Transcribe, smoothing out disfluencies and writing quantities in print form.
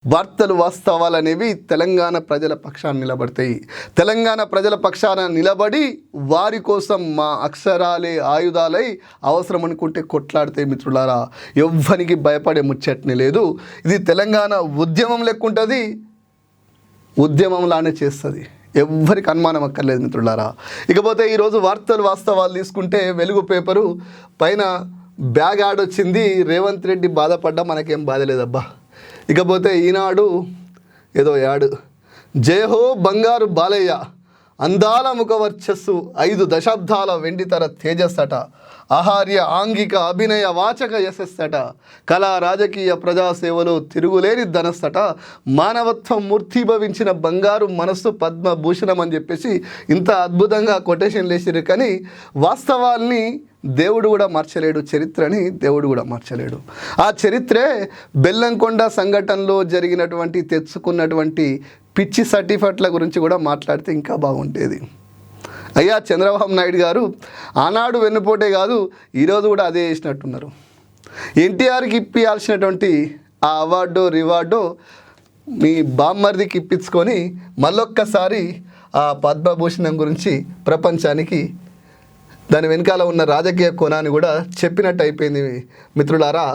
వార్తలు వాస్తవాలు అనేవి తెలంగాణ ప్రజల పక్షాన నిలబడతాయి. తెలంగాణ ప్రజల పక్షాన నిలబడి వారి కోసం మా అక్షరాలే ఆయుధాలై అవసరం అనుకుంటే కొట్లాడితే మిత్రులారా ఎవ్వరికి భయపడే ముచ్చట్నే లేదు. ఇది తెలంగాణ ఉద్యమం లెక్కుంటుంది, ఉద్యమంలానే చేస్తుంది, ఎవ్వరికి అనుమానం అక్కర్లేదు మిత్రులారా. ఇకపోతే ఈరోజు వార్తలు వాస్తవాలు తీసుకుంటే వెలుగు పేపరు పైన బ్యాగ్ యాడ్ వచ్చింది. రేవంత్ రెడ్డి బాధపడ్డా మనకేం బాధ లేదబ్బా. ఇకపోతే ఈనాడు ఏదో యాడ్, జయహో బంగారు బాలయ్య, అందాల ముఖవర్చస్సు 5 దశాబ్దాల వెండితెర తేజస్సట, ఆహార్య ఆంగిక అభినయ వాచక యశస్సట, కళా రాజకీయ ప్రజాసేవలో తిరుగులేని ధనస్సట, మానవత్వం మూర్తిభవించిన బంగారు మనస్సు పద్మభూషణం అని చెప్పేసి ఇంత అద్భుతంగా కొటేషన్ లేచిరు. కానీ వాస్తవాల్ని దేవుడు కూడా మార్చలేడు, చరిత్రని దేవుడు కూడా మార్చలేడు. ఆ చరిత్రే బెల్లంకొండ సంఘటనలో జరిగినటువంటి తెచ్చుకున్నటువంటి పిచ్చి సర్టిఫికెట్ల గురించి కూడా మాట్లాడితే ఇంకా బాగుండేది. అయ్యా చంద్రబాబు నాయుడు గారు ఆనాడు వెన్నుపోటే కాదు, ఈరోజు కూడా అదే చేసినట్టున్నారు. ఎన్టీఆర్కి ఇప్పించాల్సినటువంటి ఆ అవార్డో రివార్డో మీ బామ్మర్దికి ఇప్పించుకొని మళ్ళొక్కసారి ఆ పద్మభూషణం గురించి ప్రపంచానికి దాని వెనకాల ఉన్న రాజకీయ కోణాన్ని కూడా చెప్పినట్టు అయిపోయింది మిత్రులారా.